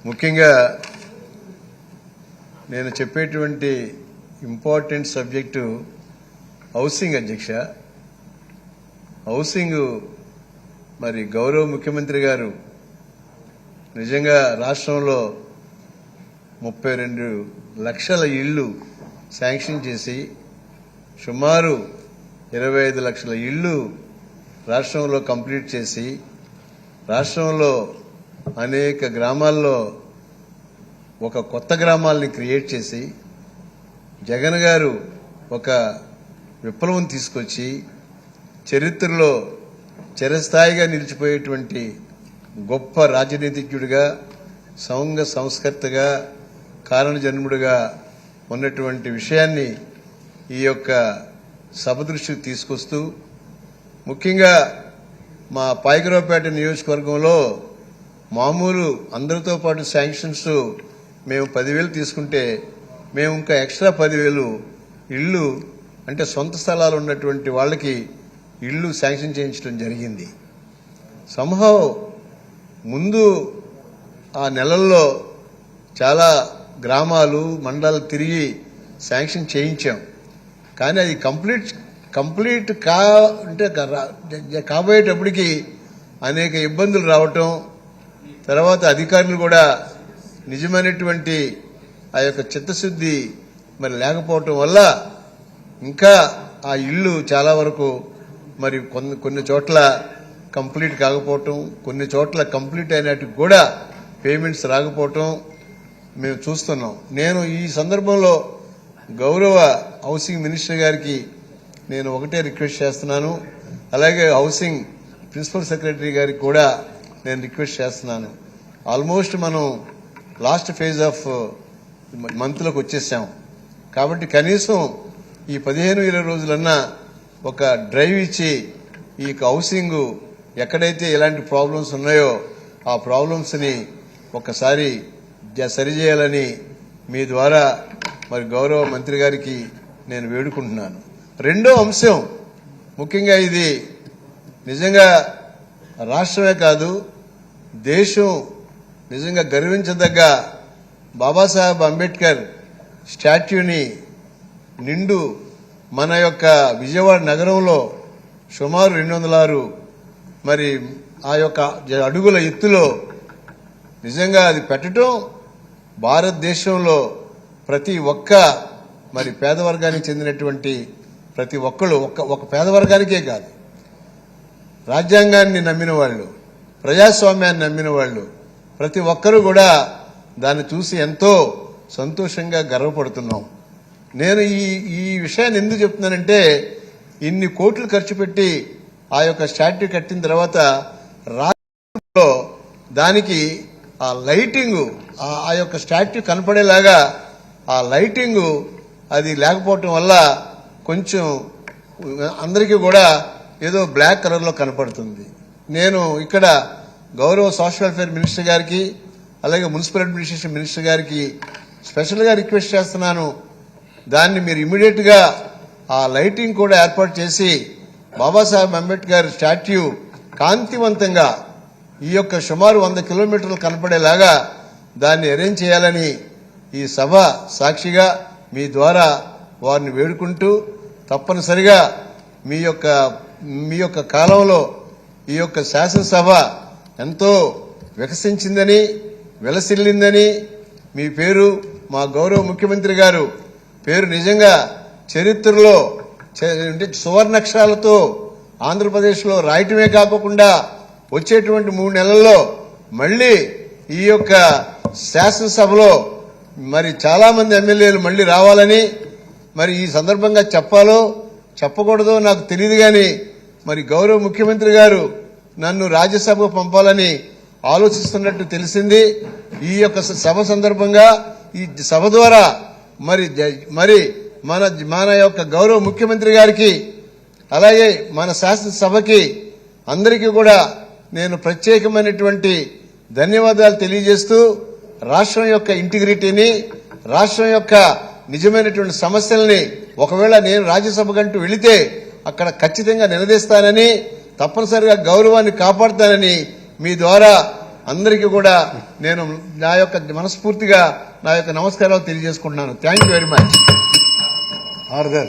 ముఖ్యంగా నేను చెప్పేటువంటి ఇంపార్టెంట్ సబ్జెక్టు హౌసింగ్ అధ్యక్ష. హౌసింగ్ మరి గౌరవ ముఖ్యమంత్రి గారు నిజంగా రాష్ట్రంలో 32 లక్షల ఇళ్లు శాంక్షన్ చేసి సుమారు 25 లక్షల ఇళ్లు రాష్ట్రంలో కంప్లీట్ చేసి రాష్ట్రంలో అనేక గ్రామాల్లో ఒక కొత్త గ్రామాలని క్రియేట్ చేసి జగన్ గారు ఒక విప్లవం తీసుకొచ్చి చరిత్రలో చిరస్థాయిగా నిలిచిపోయేటువంటి గొప్ప రాజనీతిజ్ఞుడిగా సంఘ సంస్కర్తగా కారణజన్ముడిగా ఉన్నటువంటి విషయాన్ని ఈ యొక్క సభ దృష్టికి తీసుకొస్తూ ముఖ్యంగా మా పాయకరావుపేట నియోజకవర్గంలో మామూలు అందరితో పాటు శాంక్షన్స్ మేము 10,000 తీసుకుంటే మేము ఇంకా ఎక్స్ట్రా 10,000 ఇళ్లు అంటే సొంత స్థలాలు ఉన్నటువంటి వాళ్ళకి ఇళ్లు శాంక్షన్ చేయించడం జరిగింది. సంభవ్ ముందు ఆ నెలల్లో చాలా గ్రామాలు మండలాలు తిరిగి శాంక్షన్ చేయించాం. కానీ అది కంప్లీట్ అంటే కాబోయేటప్పటికి అనేక ఇబ్బందులు రావటం, తర్వాత అధికారులు కూడా నిజమైనటువంటి ఆ యొక్క చిత్తశుద్ధి మరి లేకపోవటం వల్ల ఇంకా ఆ ఇల్లు చాలా వరకు మరి కొన్ని చోట్ల కంప్లీట్ కాకపోవటం, కొన్ని చోట్ల కంప్లీట్ అయినట్టు కూడా పేమెంట్స్ రాకపోవటం మేము చూస్తున్నాం. నేను ఈ సందర్భంలో గౌరవ హౌసింగ్ మినిస్టర్ గారికి నేను ఒకటే రిక్వెస్ట్ చేస్తున్నాను, అలాగే హౌసింగ్ ప్రిన్సిపల్ సెక్రటరీ గారికి కూడా నేను రిక్వెస్ట్ చేస్తున్నాను. ఆల్మోస్ట్ మనం లాస్ట్ ఫేజ్ ఆఫ్ మంత్లోకి వచ్చేసాం కాబట్టి కనీసం ఈ 15-20 రోజులన్నా ఒక డ్రైవ్ ఇచ్చి ఈ హౌసింగ్ ఎక్కడైతే ఎలాంటి ప్రాబ్లమ్స్ ఉన్నాయో ఆ ప్రాబ్లమ్స్ని ఒకసారి సరిచేయాలని మీ ద్వారా మరి గౌరవ మంత్రి గారికి నేను వేడుకుంటున్నాను. రెండో అంశం ముఖ్యంగా ఇది నిజంగా రాష్ట్రమే కాదు దేశం నిజంగా గర్వించదగ్గ బాబాసాహెబ్ అంబేద్కర్ స్టాట్యూని నిండు మన యొక్క విజయవాడ నగరంలో సుమారు 206 మరి ఆ యొక్క అడుగుల ఎత్తులో నిజంగా అది పెట్టడం భారతదేశంలో ప్రతి ఒక్క మరి పేదవర్గానికి చెందినటువంటి ప్రతి ఒక్కళ్ళు ఒక పేదవర్గానికే కాదు, రాజ్యాంగాన్ని నమ్మిన వాళ్ళు, ప్రజాస్వామ్యాన్ని నమ్మిన వాళ్ళు ప్రతి ఒక్కరూ కూడా దాన్ని చూసి ఎంతో సంతోషంగా గర్వపడుతున్నాం. నేను ఈ విషయాన్ని ఎందుకు చెప్తున్నానంటే ఇన్ని కోట్లు ఖర్చు పెట్టి ఆ యొక్క స్టాట్యూ కట్టిన తర్వాత రాష్ట్రంలో దానికి ఆ లైటింగ్ ఆ యొక్క స్టాట్యూ కనపడేలాగా ఆ లైటింగ్ అది లేకపోవటం వల్ల కొంచెం అందరికీ కూడా ఏదో బ్లాక్ కలర్లో కనపడుతుంది. నేను ఇక్కడ గౌరవ సోషల్ వెల్ఫేర్ మినిస్టర్ గారికి అలాగే మున్సిపల్ అడ్మినిస్ట్రేషన్ మినిస్టర్ గారికి స్పెషల్గా రిక్వెస్ట్ చేస్తున్నాను, దాన్ని మీరు ఇమీడియట్ గా ఆ లైటింగ్ కూడా ఏర్పాటు చేసి బాబాసాహెబ్ అంబేద్కర్ స్టాట్యూ కాంతివంతంగా ఈ యొక్క సుమారు 100 కిలోమీటర్లు కనపడేలాగా దాన్ని అరేంజ్ చేయాలని ఈ సభ సాక్షిగా మీ ద్వారా వారిని వేడుకుంటూ తప్పనిసరిగా మీ యొక్క కాలంలో ఈ యొక్క శాసనసభ ఎంతో వికసించిందని విలసిల్లిందని మీ పేరు మా గౌరవ ముఖ్యమంత్రి గారు పేరు నిజంగా చరిత్రలో సువర్ణాక్షరాలతో ఆంధ్రప్రదేశ్లో రాయటమే కాకుండా వచ్చేటువంటి 3 నెలల్లో మళ్లీ ఈ యొక్క శాసనసభలో మరి చాలా మంది ఎమ్మెల్యేలు మళ్లీ రావాలని మరి ఈ సందర్భంగా చెప్పాలో చెప్పకూడదో నాకు తెలియదు కానీ మరి గౌరవ ముఖ్యమంత్రి గారు నన్ను రాజ్యసభకు పంపాలని ఆలోచిస్తున్నట్టు తెలిసింది. ఈ యొక్క సభ సందర్భంగా ఈ సభ ద్వారా మరి మన యొక్క గౌరవ ముఖ్యమంత్రి గారికి అలాగే మన శాసనసభకి అందరికీ కూడా నేను ప్రత్యేకమైనటువంటి ధన్యవాదాలు తెలియజేస్తూ రాష్ట్రం యొక్క ఇంటిగ్రిటీని రాష్ట్రం యొక్క నిజమైనటువంటి సమస్యల్ని ఒకవేళ నేను రాజ్యసభకంటూ వెళితే అక్కడ ఖచ్చితంగా నిలదీస్తానని తప్పనిసరిగా గౌరవాన్ని కాపాడుతానని మీ ద్వారా అందరికీ కూడా నేను నా యొక్క మనస్ఫూర్తిగా నా యొక్క నమస్కారాలు తెలియజేసుకుంటున్నాను. Thank you very much. Order.